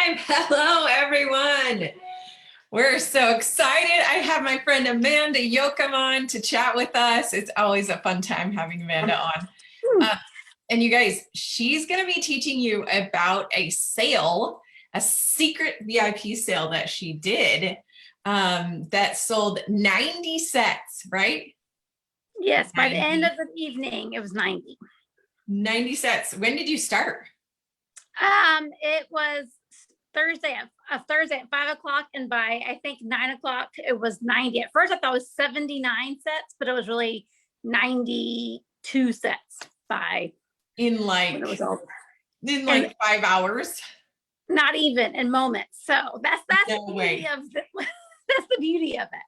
time. Hello, everyone. We're so excited. I have my friend Amanda Yoakum on to chat with us. It's always a fun time having Amanda on. And you guys, she's going to be teaching you about a sale, a secret VIP sale that she did that sold 90 sets, right? Yes, by the end of the evening, it was 90. 90 sets. When did you start? It was Thursday at 5 o'clock, and by I think 9 o'clock it was 90. At first I thought it was 79 sets, but it was really 92 sets by in like 5 hours. Not even in moments. So that's no the beauty of that's the beauty of it.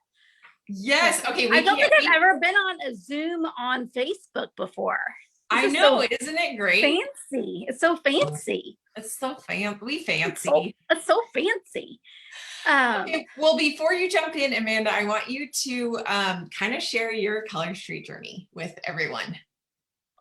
Yes. Okay. I don't think I've ever been on a Zoom on Facebook before. I know, isn't it great? Fancy. It's so fancy. It's so fancy. It's so fancy. Okay, well, before you jump in, Amanda, I want you to kind of share your Color Street journey with everyone.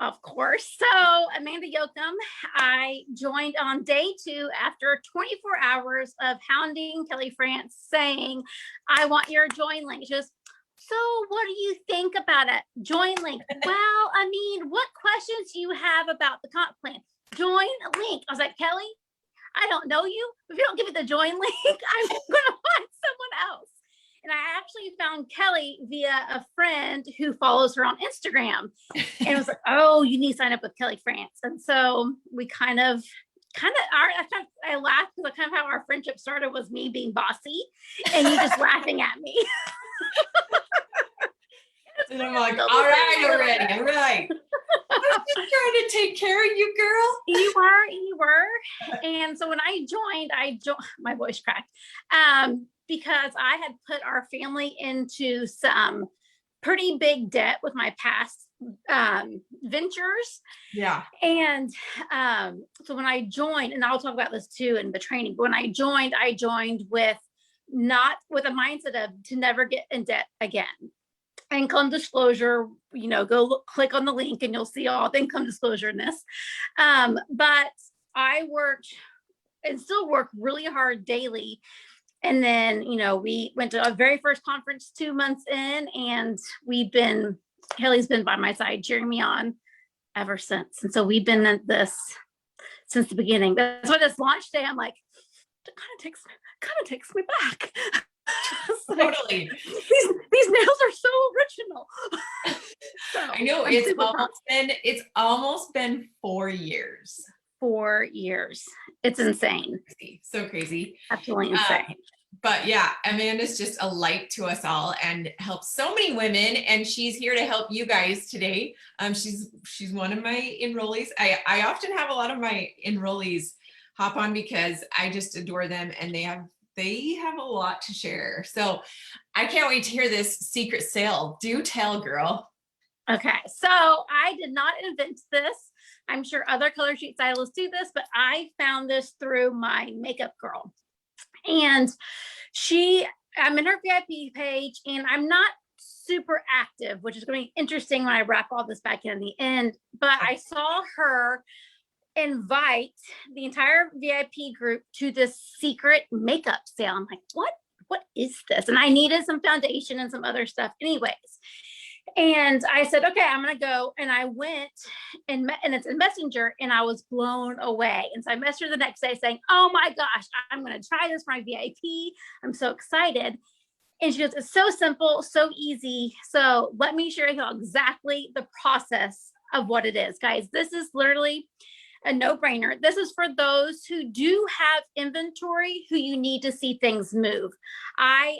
Of course. So Amanda Yoakum, I joined on day 2 after 24 hours of hounding Kelly France saying, I want your join link. She goes, so what do you think about it? Join link. Well, I mean, what questions do you have about the comp plan? Join link. I was like, Kelly, I don't know you. If you don't give me the join link, I'm going to find someone else. And I actually found Kelly via a friend who follows her on Instagram. And it was like, oh, you need to sign up with Kelly France. And so we I laughed because kind of how our friendship started was me being bossy and you just laughing at me. And I'm like, all right. I'm just trying to take care of you, girl. You were. And so when I joined, my voice cracked. Because I had put our family into some pretty big debt with my past ventures. Yeah. And so when I joined, and I'll talk about this too in the training, but when I joined with not with a mindset of to never get in debt again. Income disclosure, go click on the link and you'll see all the income disclosure in this. But I worked and still work really hard daily. And then, we went to our very first conference 2 months in, and Kelly's been by my side cheering me on ever since. And so we've been at this since the beginning. That's why this launch day, I'm like, it kind of takes me back. Totally. These nails are so original. So, I know it's almost been 4 years. 4 years. It's insane. So crazy. Absolutely insane. But yeah, Amanda's just a light to us all and helps so many women, and she's here to help you guys today. She's one of my enrollees. I often have a lot of my enrollees hop on because I just adore them, and they have a lot to share. So I can't wait to hear this secret sale. Do tell, girl. Okay, so I did not invent this. I'm sure other color sheet stylists do this, but I found this through my makeup girl. And I'm in her VIP page, and I'm not super active, which is going to be interesting when I wrap all this back in the end. But I saw her invite the entire VIP group to this secret makeup sale. I'm like, what is this? And I needed some foundation and some other stuff anyways. And I said, okay, I'm going to go. And I went and it's in Messenger, and I was blown away. And so I messaged her the next day saying, oh my gosh, I'm going to try this for my VIP. I'm so excited. And she goes, it's so simple, so easy. So let me share with you exactly the process of what it is. Guys, this is literally a no-brainer. This is for those who do have inventory, who you need to see things move. I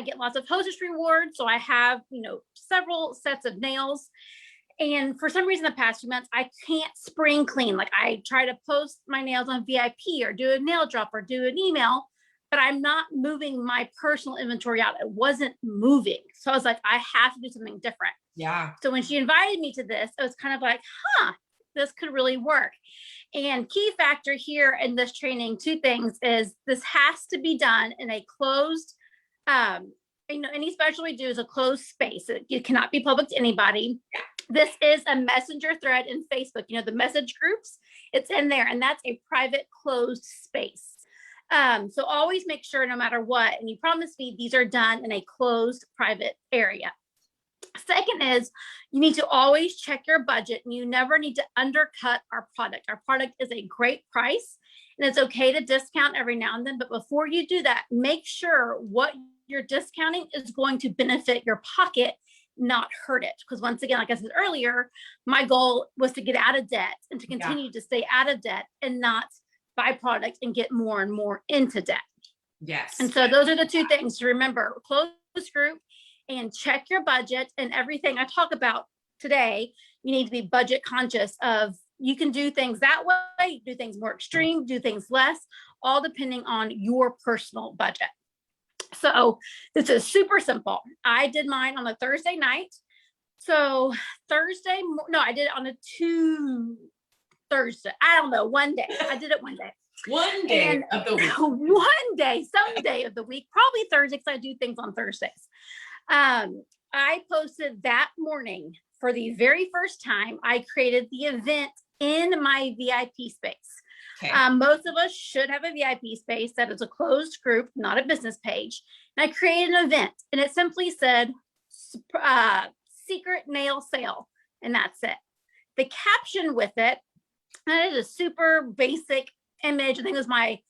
get lots of hostess rewards, so I have several sets of nails. And for some reason, the past few months, I can't spring clean. Like I try to post my nails on VIP or do a nail drop or do an email, but I'm not moving my personal inventory out. It wasn't moving. So I was like, I have to do something different. Yeah. So when she invited me to this, it was kind of like, this could really work. And key factor here in this training, 2 things is this has to be done in a closed, any special we do is a closed space. It cannot be public to anybody. This is a messenger thread in Facebook, the message groups, it's in there, and that's a private closed space. So always make sure no matter what, and you promise me these are done in a closed private area. Second is you need to always check your budget, and you never need to undercut our product. Our product is a great price, and it's okay to discount every now and then. But before you do that, make sure what you're discounting is going to benefit your pocket, not hurt it. Because once again, like I said earlier, my goal was to get out of debt and to continue to stay out of debt and not buy product and get more and more into debt. Yes. And so those are the two things to remember: closed group and check your budget. And everything I talk about today, you need to be budget conscious of. You can do things that way, do things more extreme, do things less, all depending on your personal budget. So this is super simple. I did mine on a Thursday night. So I did it on a Thursday. I don't know, one day. I did it one day. One day of the week. One day, some day of the week, probably Thursday, because I do things on Thursdays. I posted that morning for the very first time. I created the event in my VIP space. Okay. Most of us should have a VIP space that is a closed group, not a business page. And I created an event, and it simply said secret nail sale, and that's it. The caption with it, and it is a super basic image. I think it was my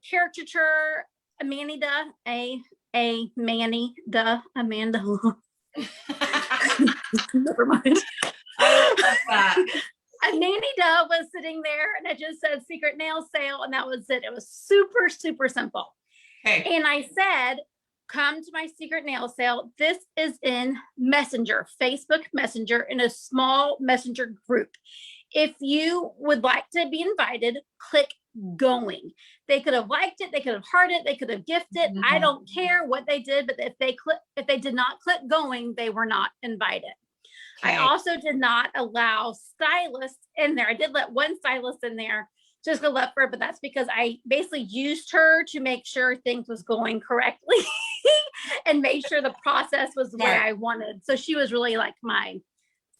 caricature, Amanda, Amanda. Never mind. I love that. A nanny dove was sitting there, and it just said secret nail sale, and that was it. It was super, super simple. Okay. And I said, come to my secret nail sale. This is in Messenger, Facebook Messenger, in a small Messenger group. If you would like to be invited, click going. They could have liked it, they could have hearted it, they could have gifted. I don't care what they did, but if they did not click going, they were not invited. Okay. I also did not allow stylists in there. I did let one stylist in there, Jessica Leffler, but that's because I basically used her to make sure things was going correctly and make sure the process was the way I wanted. So she was really like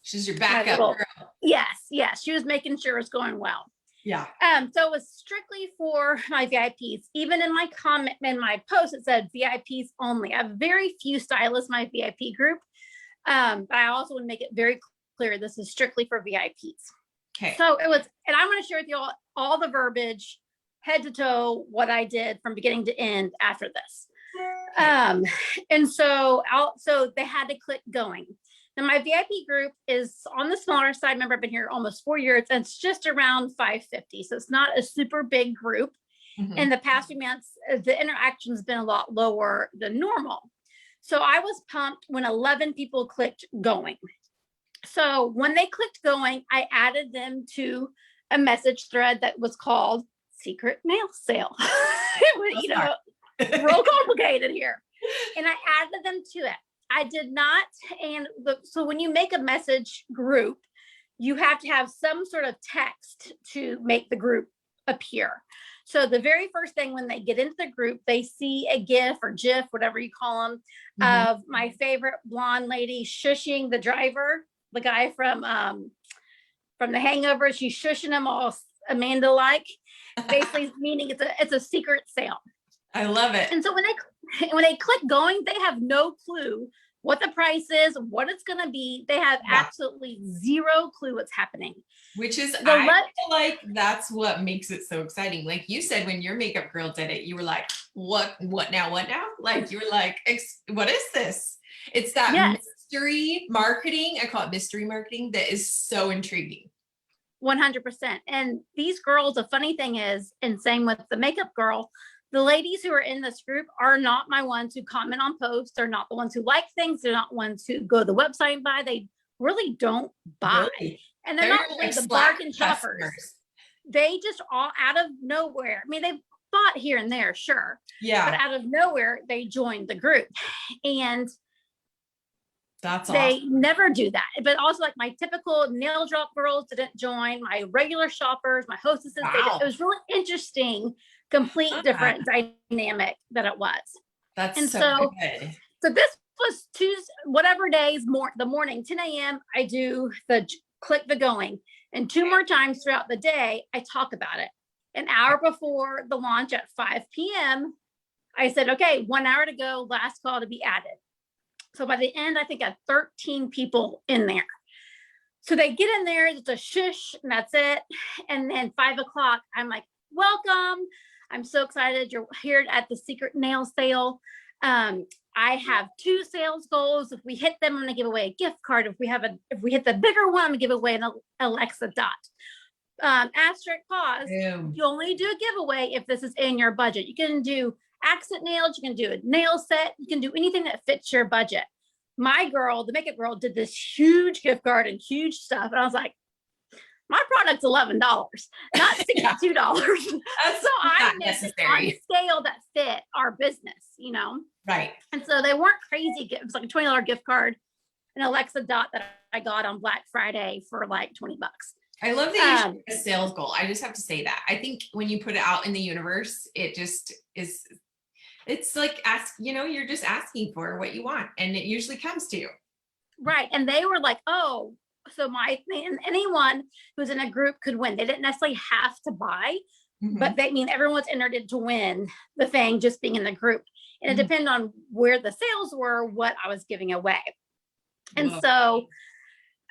she's your backup girl. Yes. She was making sure it was going well. Yeah. So it was strictly for my VIPs. Even in my comment, in my post, it said VIPs only. I have very few stylists in my VIP group. But I also want to make it very clear this is strictly for VIPs. Okay. So it was, and I'm going to share with you all the verbiage, head to toe, what I did from beginning to end after this. And so they had to click going. Now my VIP group is on the smaller side. Remember, I've been here almost 4 years, and it's just around 550. So it's not a super big group. In the past few months, the interaction has been a lot lower than normal. So I was pumped when 11 people clicked going. So when they clicked going, I added them to a message thread that was called Secret Nail Sale. It was, real complicated here. And I added them to it. I did not. So when you make a message group, you have to have some sort of text to make the group appear. So the very first thing when they get into the group, they see a GIF or GIF, whatever you call them, of my favorite blonde lady shushing the driver, the guy from The Hangover. She's shushing him all Amanda-like, basically meaning it's a secret sale. I love it. And so when they click going, they have no clue what the price is, what it's going to be. They have absolutely zero clue what's happening. Which is, I feel like that's what makes it so exciting. Like you said, when your makeup girl did it, you were like, what now? Like, you were like, what is this? It's that mystery marketing. I call it mystery marketing. That is so intriguing. 100%. And these girls, the funny thing is, and same with the makeup girl, the ladies who are in this group are not my ones who comment on posts. They're not the ones who like things. They're not ones who go to the website and buy. They really don't buy. Really? And they're not really the bargain shoppers. They just all out of nowhere. I mean, they've bought here and there, sure. Yeah. But out of nowhere, they joined the group. And that's they awesome. Never do that. But also, like, my typical nail drop girls didn't join. My regular shoppers, my hostesses, it was really interesting, complete different dynamic that it was. That's so good. So this was Tuesday, whatever days, the morning, 10 a.m. I do the click the going. And two more times throughout the day, I talk about it. An hour before the launch at 5 p.m., I said, okay, 1 hour to go, last call to be added. So by the end, I think I had 13 people in there. So they get in there, it's a shush, and that's it. And then 5 o'clock, I'm like, welcome. I'm so excited you're here at the secret nail sale. I have 2 sales goals. If we hit them, I'm going to give away a gift card. If we hit the bigger one, I'm going to give away an Alexa Dot. Asterisk pause. Boom. You only do a giveaway if this is in your budget. You can do accent nails, you can do a nail set, you can do anything that fits your budget. My girl, the makeup girl, did this huge gift card and huge stuff. And I was like, my product's $11, not $62. So I made it on a scale that fit our business, you know? Right. And so they weren't crazy. It was like a $20 gift card, an Alexa Dot that I got on Black Friday for like $20. I love that you shared a sales goal. I just have to say that. I think when you put it out in the universe, it just is, it's like you're just asking for what you want, and it usually comes to you. Right. And they were like, oh, so anyone who's in a group could win. They didn't necessarily have to buy, but everyone was entered in to win the thing just being in the group. And it depended on where the sales were, what I was giving away. And so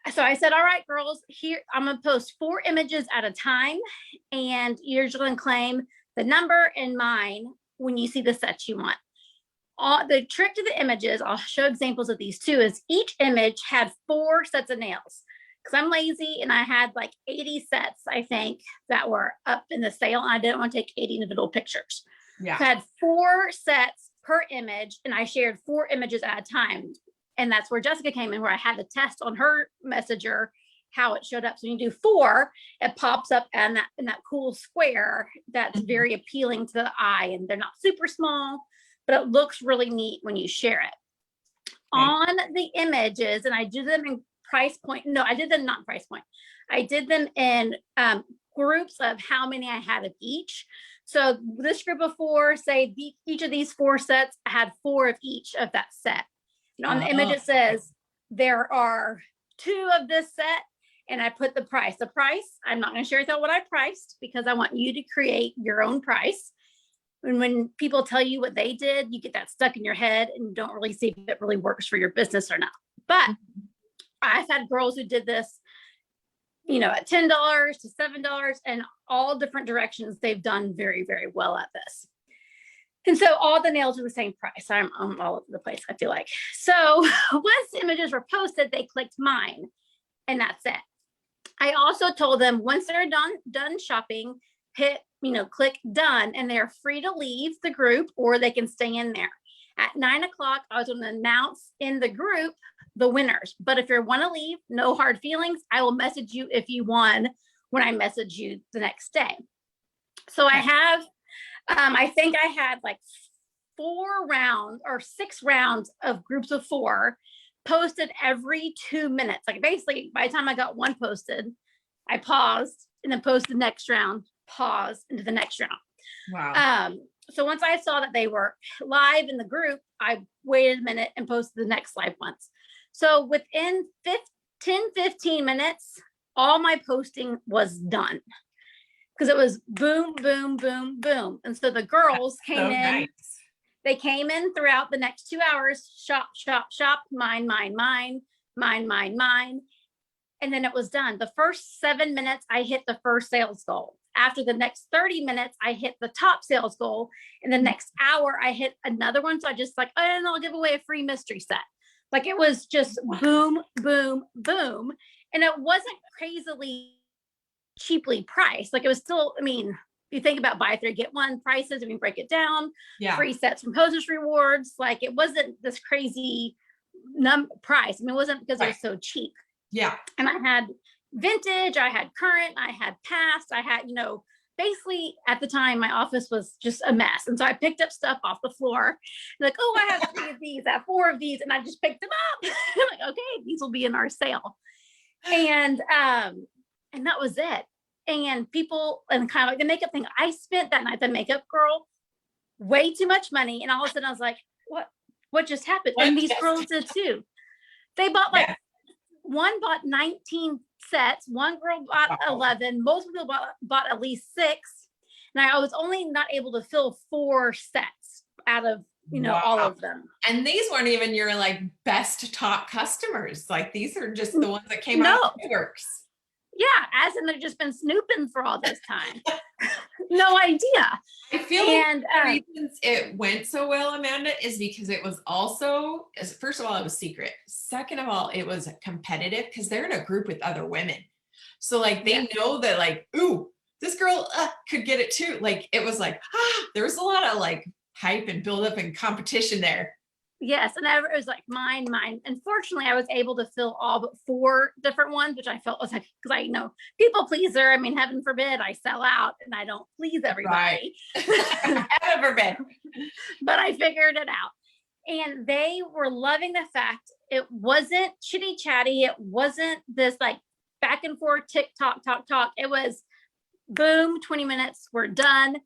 I said, all right, girls, here, I'm going to post 4 images at a time. And you're just going to claim the number and mine when you see the sets you want. The trick to the images, I'll show examples of these too, is each image had 4 sets of nails. Because I'm lazy and I had like 80 sets, I think, that were up in the sale. And I didn't want to take 80 individual pictures. Yeah. So I had 4 sets per image, and I shared 4 images at a time. And that's where Jessica came in, where I had to test on her messenger how it showed up. So when you do 4, it pops up in that cool square that's very appealing to the eye. And they're not super small, but it looks really neat when you share it. Right. On the images, and I do them in price point. No, I did them not price point. I did them in groups of how many I had of each. So this group of 4, say each of these 4 sets had 4 of each of that set. And on the image, it says there are 2 of this set, and I put the price. The price, I'm not going to share with you what I priced, because I want you to create your own price. And when people tell you what they did, you get that stuck in your head and you don't really see if it really works for your business or not. But I've had girls who did this, at $10 to $7, and all different directions. They've done very, very well at this. And so all the nails are the same price. I'm all over the place, I feel like. So once the images were posted, they clicked mine, and that's it. I also told them once they're done shopping, click done, and they're free to leave the group, or they can stay in there. At 9 o'clock, I was going to announce in the group the winners. But if you want to leave, no hard feelings. I will message you if you won when I message you the next day. So I have, I think I had like 4 rounds or 6 rounds of groups of 4 posted every 2 minutes. Like basically by the time I got one posted, I paused and then posted the next round, pause into the next round. Wow. So once I saw that they were live in the group, I waited a minute and posted the next live ones. So within 15 minutes, all my posting was done, because it was boom, boom, boom, boom. And so the girls came in. Nice. They came in throughout the next 2 hours, shop, shop, shop, mine, mine, mine, mine, mine, mine. And then it was done. The first 7 minutes, I hit the first sales goal. After the next 30 minutes, I hit the top sales goal. In the next hour, I hit another one. So I just like, and I'll give away a free mystery set. Like it was just boom, boom, boom. And it wasn't crazily cheaply priced. Like it was still, you think about buy 3, get 1 prices, and we break it down, free sets from Hostess Rewards. Like it wasn't this crazy price. It wasn't because it was so cheap. Yeah. And I had vintage, I had current, I had past, I had, basically at the time my office was just a mess. And so I picked up stuff off the floor, like, oh, I have 3 of these, I have 4 of these, and I just picked them up. I'm like, okay, these will be in our sale. And that was it. And people, and kind of like the makeup thing, I spent that night, the makeup girl, way too much money. And all of a sudden I was like, what just happened? And these girls did too. They bought one bought 19 sets. One girl bought 11. Most people bought at least 6. And I was only not able to fill 4 sets out of, all of them. And these weren't even your like best top customers. Like these are just the ones that came out of the woodworks. Yeah, as in they've just been snooping for all this time. No idea. I feel like the reasons it went so well, Amanda, is because it was also, first of all, it was secret. Second of all, it was competitive because they're in a group with other women. So like they know that like, ooh, this girl could get it too. Like it was like, there was a lot of like hype and build up and competition there. Yes, and it was like mine. Unfortunately, I was able to fill all but 4 different ones, which I felt was like, because I people pleaser. I mean, heaven forbid I sell out and I don't please everybody. Right. Heaven forbid. But I figured it out. And they were loving the fact it wasn't chitty chatty. It wasn't this like back and forth TikTok, talk. It was boom, 20 minutes, we're done.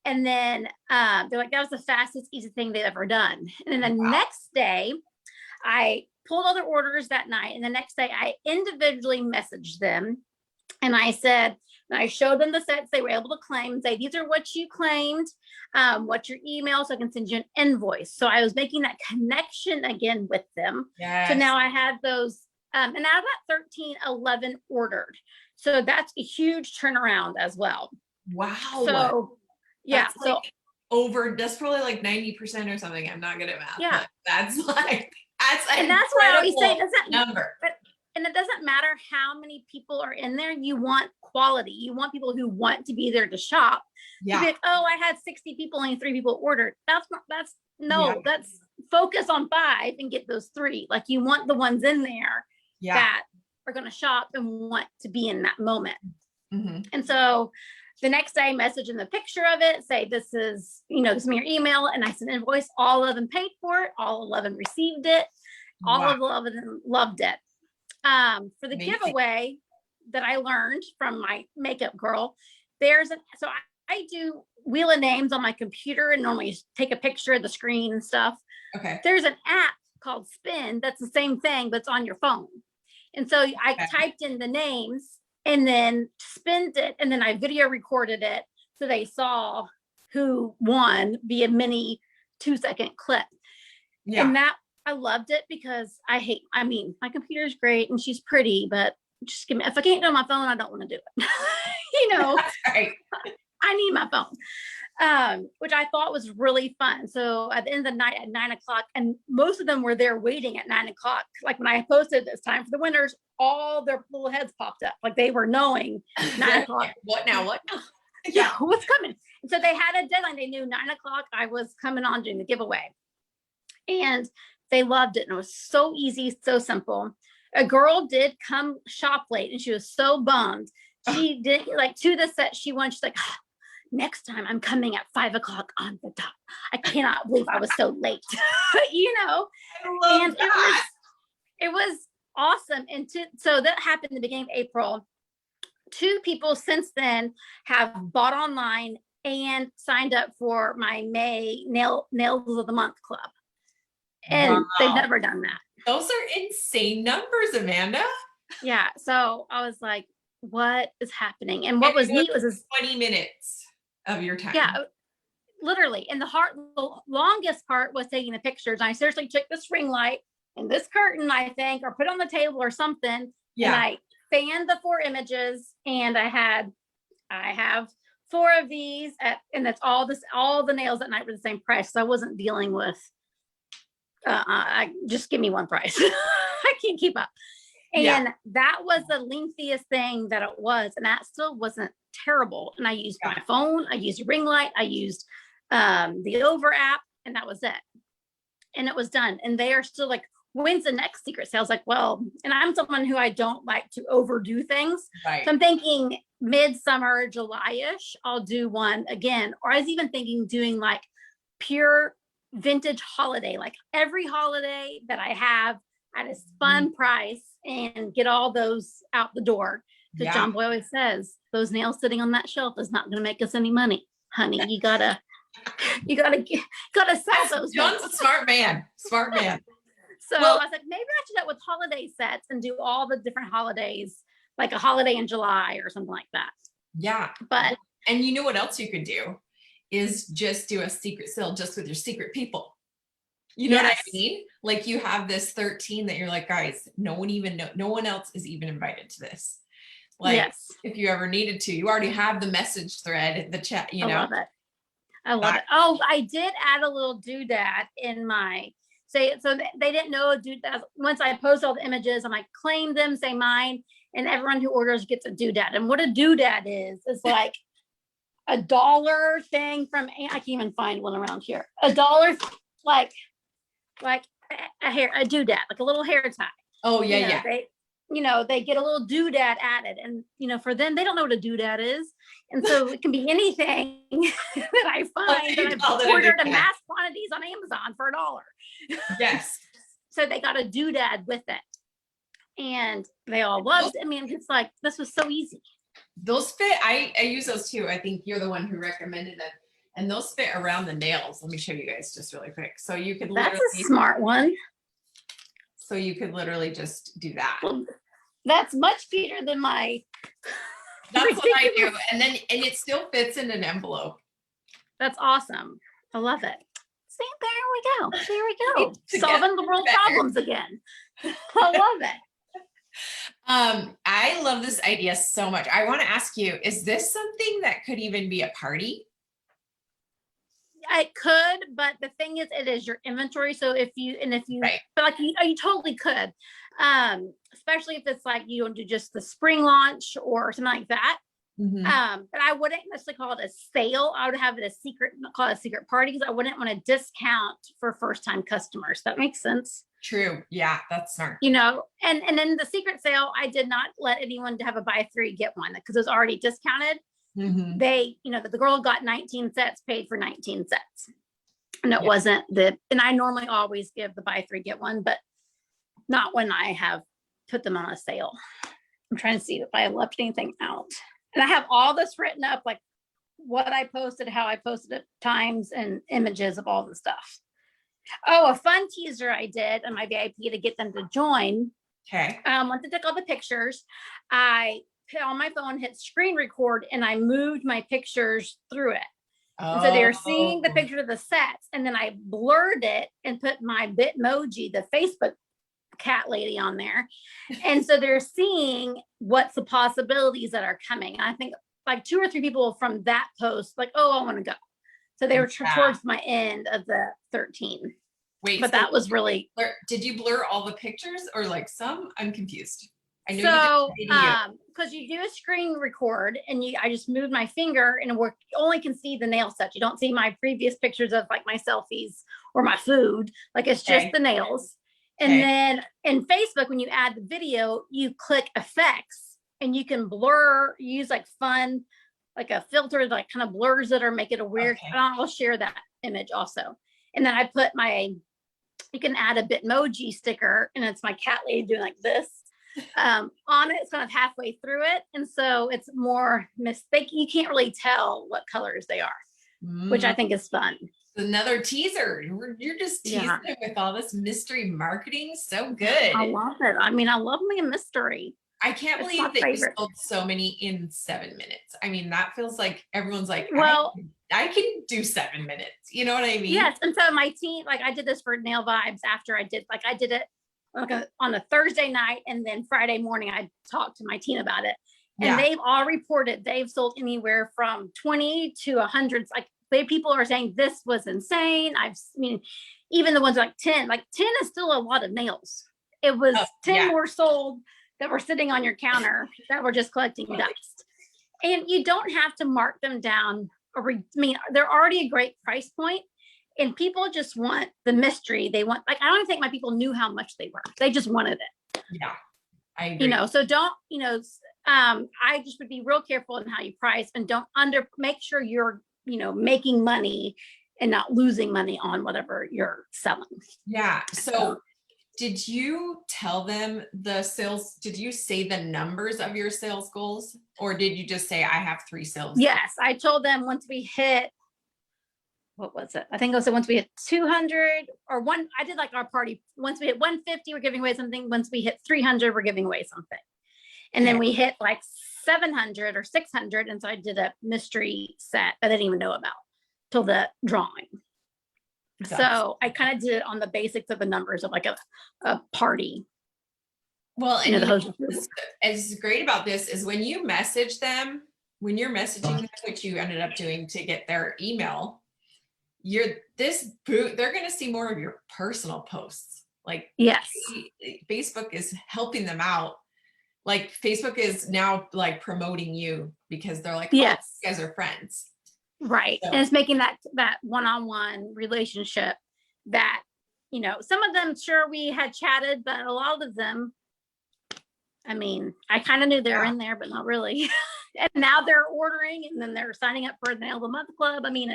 And then they're like, that was the fastest, easy thing they've ever done. And then the next day, I pulled all their orders that night. And the next day, I individually messaged them. And I said, and I showed them the sets they were able to claim and say, these are what you claimed, what's your email, so I can send you an invoice. So I was making that connection again with them. Yes. So now I had those, and out of that 13, 11 ordered. So that's a huge turnaround as well. Wow. So yeah, that's like that's probably like 90% or something. I'm not good at math. Yeah, but that's like and that's why I always say number. And it doesn't matter how many people are in there. You want quality. You want people who want to be there to shop. Yeah. Like, oh, I had 60 people, only 3 people ordered. That's focus on 5 and get those 3. Like you want the ones in there that are going to shop and want to be in that moment. Mm-hmm. And so the next day, message in the picture of it, say, this is your email. And I sent an invoice. All of them paid for it. All 11 received it. All of 11 loved it. For the giveaway that I learned from my makeup girl, so I do wheel of names on my computer and normally take a picture of the screen and stuff. Okay. There's an app called Spin that's the same thing, but it's on your phone. And so I typed in the names and then spinned it, and then I video recorded it so they saw who won via mini 2-second clip. Yeah. And that I loved it because my computer is great and she's pretty, but just if I can't do it on my phone, I don't want to do it. Right. I need my phone, which I thought was really fun. So at the end of the night at 9:00, and most of them were there waiting at 9:00. Like when I posted this time for the winners, all their little heads popped up. Like they were knowing 9:00. What now? Yeah, what's coming? And so they had a deadline. They knew 9:00 I was coming on doing the giveaway. And they loved it. And it was so easy, so simple. A girl did come shop late and she was so bummed. She did to the set she won. She's like, next time I'm coming at 5:00 on the dot. I cannot believe I was so late. And it was awesome. And so that happened in the beginning of April. 2 people since then have bought online and signed up for my May Nails of the Month Club. And they've never done that. Those are insane numbers, Amanda. Yeah. So I was like, what is happening? And what was neat was 20 minutes of your time. Yeah, literally. And the longest part was taking the pictures. I seriously took this ring light and this curtain, I think, or put it on the table or something. Yeah. And I fanned the 4 images, and I have 4 of these and that's all the nails that night were the same price. So I wasn't dealing with I just give me one price. I can't keep up. And that was the lengthiest thing that it was. And that still wasn't terrible. And I used my phone, I used a ring light, I used the Over app, and that was it. And it was done. And they are still like, when's the next secret sale? I was like, well, and I'm someone who I don't like to overdo things. Right. So I'm thinking midsummer, July-ish, I'll do one again. Or I was even thinking doing like pure vintage holiday, like every holiday that I have at a fun price, and get all those out the door. Because John Boy always says, those nails sitting on that shelf is not going to make us any money, honey. You gotta sell those. John's a smart man. So I was like, maybe I should do that with holiday sets and do all the different holidays, like a holiday in July or something like that. Yeah. But And you know what else you could do is just do a secret sale just with your secret people. You know what I Yes. mean? Like you have this 13 that you're like, guys, no one else is even invited to this. Like Yes. if you ever needed to, you already have the message thread, the chat, I love it. I love it. Oh, I did add a little doodad in my say. So they didn't know a doodad. Once I post all the images, I'm like, claim them, say mine, and everyone who orders gets a doodad. And what a doodad is like $1 thing from, I can't even find one around here. $1, like a doodad, like a little hair tie. Oh yeah, They get a little doodad added, and for them, they don't know what a doodad is, and so it can be anything that I find that I've ordered in mass quantities on Amazon for $1. Yes. So they got a doodad with it, and they all loved it. I mean, it's like, this was so easy. Those fit. I use those too. I think you're the one who recommended them. And those fit around the nails. Let me show you guys just really quick. So you could That's a smart one. So you could literally just do that. Well, that's much cuter than my. That's what I do. And it still fits in an envelope. That's awesome. I love it. See, there we go. There we go. Solving the world better. Problems again. I love it. I love this idea so much. I want to ask you, is this something that could even be a party? It could, but the thing is, it is your inventory. So right. But like you totally could, especially if it's like you don't do just the spring launch or something like that. Mm-hmm. But I wouldn't necessarily call it a sale. I would have it call it a secret party, because I wouldn't want to discount for first time customers. That makes sense. True. Yeah, that's smart. And then the secret sale, I did not let anyone have a buy 3 get 1, because it was already discounted. Mm-hmm. They, the girl got 19 sets, paid for 19 sets. And it wasn't and I normally always give the buy 3 get 1, but not when I have put them on a sale. I'm trying to see if I left anything out. And I have all this written up, like what I posted, how I posted it, times, and images of all the stuff. Oh, a fun teaser I did on my VIP to get them to join. Okay. Once I took all the pictures, I put on my phone, hit screen record, and I moved my pictures through it. And so they're seeing the picture of the sets, and then I blurred it and put my Bitmoji, the Facebook cat lady, on there. And so they're seeing what's the possibilities that are coming. And I think like 2 or 3 people from that post, like, oh, I want to go. So they were towards my end of the 13. Wait, but that was really. Did you blur all the pictures or like some? I'm confused. I know because you do a screen record, and I just moved my finger, and you only can see the nail set. You don't see my previous pictures of like my selfies or my food. Like it's just the nails. And then in Facebook, when you add the video, you click effects, and you can blur, use like fun, like a filter that kind of blurs it or make it a weird. And I'll share that image also. And then I put you can add a Bitmoji sticker, and it's my cat lady doing like this. On it. It's kind of halfway through it, and so it's more you can't really tell what colors they are, which I think is fun. Another teaser. You're just teasing it with all this mystery marketing. So good. I love it. I mean, I love me a mystery. I can't believe that you sold so many in 7 minutes. I mean, that feels like everyone's like, well, I can do 7 minutes. You know what I mean? Yes. And so my team, like I did this for Nail Vibes after I did it on a Thursday night, and then Friday morning I talked to my team about it, and they've all reported they've sold anywhere from 20 to 100. Like people are saying this was insane. Even the ones like 10 is still a lot of nails. It was 10 more sold that were sitting on your counter that were just collecting dust. And you don't have to mark them down. They're already a great price point. And people just want the mystery. They want, I don't think my people knew how much they were. They just wanted it. Yeah, I agree. So don't, I just would be real careful in how you price, and make sure you're, making money and not losing money on whatever you're selling. Yeah. So did you tell them the sales? Did you say the numbers of your sales goals, or did you just say, I have 3 sales? Yes. I told them once we hit, what was it? I think it was once we hit 200 or I did like our party. Once we hit 150, we're giving away something. Once we hit 300, we're giving away something. And then we hit like 700 or 600. And so I did a mystery set that I didn't even know about till the drawing. So I kind of did it on the basics of the numbers of like a party. Well, and the host is great about this is when you message them, when you're messaging them, which you ended up doing to get their email, they're going to see more of your personal posts. Like, yes, Facebook is helping them out. Like Facebook is now like promoting you because they're like, yes, you guys are friends. Right. So. And it's making that one-on-one relationship that, some of them, sure, we had chatted, but a lot of them, I mean, I kind of knew they were in there, but not really. And now they're ordering and then they're signing up for the Nail of the Month Club. I mean,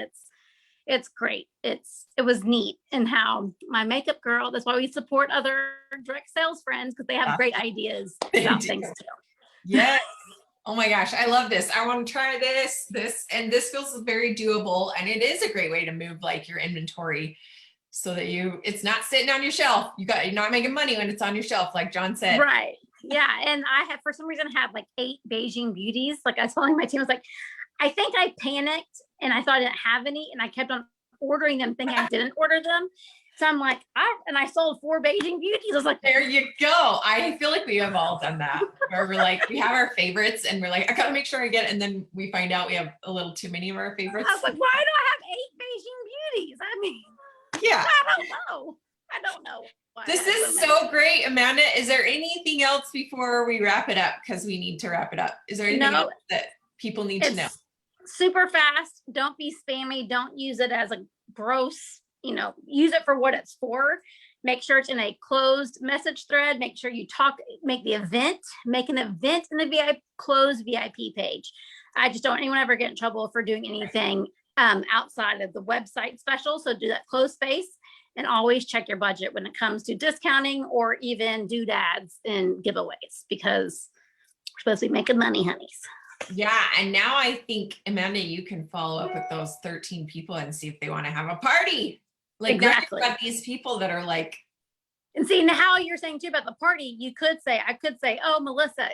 it's great. It was neat. And how my makeup girl, that's why we support other direct sales friends, because they have great ideas about things too. Yes. Oh my gosh, I love this. I want to try this, and this feels very doable. And it is a great way to move like your inventory so that it's not sitting on your shelf. You're not making money when it's on your shelf, like John said. Right. Yeah. And I have, for some reason, had like 8 Beijing beauties. Like I was telling my team, I was like, I think I panicked and I thought I didn't have any. And I kept on ordering them, thinking I didn't order them. So I'm like, I sold 4 Beijing beauties. I was like, there you go. I feel like we have all done that, where we're like, we have our favorites and we're like, I gotta make sure I get it. And then we find out we have a little too many of our favorites. I was like, why do I have 8 Beijing beauties? I mean, yeah, I don't know. This is so great, Amanda. Is there anything else before we wrap it up? Because we need to wrap it up. Is there anything else that people need to know? Super fast. Don't be spammy. Don't use it as a gross, use it for what it's for. Make sure it's in a closed message thread. Make sure you make an event in the closed VIP page. I just don't want anyone ever get in trouble for doing anything outside of the website special. So do that closed space, and always check your budget when it comes to discounting or even doodads and giveaways, because we're supposed to be making money, honeys. Yeah. And now I think, Amanda, you can follow up with those 13 people and see if they want to have a party. Like, exactly. Now you've got these people that are like, and see, now how you're saying too about the party, I could say, oh, Melissa,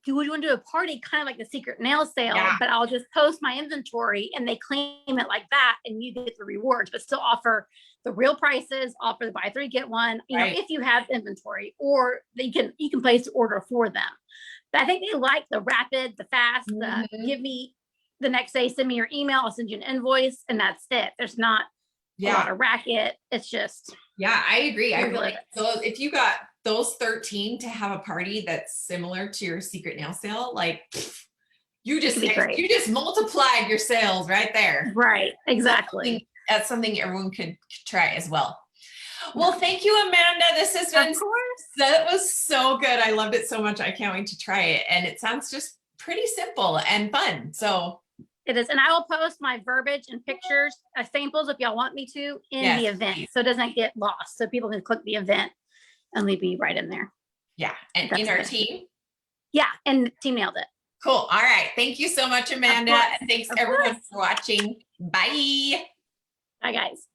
would you want to do a party kind of like the secret nail sale, but I'll just post my inventory and they claim it like that and you get the rewards, but still offer the real prices, offer the buy 3, get 1, if you have inventory, or you can place the order for them. But I think they like the rapid, the fast, the give me the next day, send me your email, I'll send you an invoice, and that's it. There's not a lot of racket. It's just. Yeah, I agree. I feel like if you got those 13 to have a party that's similar to your secret nail sale, like you just multiplied your sales right there. Right. Exactly. That's something everyone could try as well. Well, thank you, Amanda. This has been, that was so good. I loved it so much. I can't wait to try it. And it sounds just pretty simple and fun. So it is. And I will post my verbiage and pictures, samples, if y'all want me to, in the event. So it doesn't get lost. So people can click the event and they'll be right in there. Yeah. And in our team? Yeah. And the team nailed it. Cool. All right. Thank you so much, Amanda. And thanks everyone for watching. Bye. Bye, guys.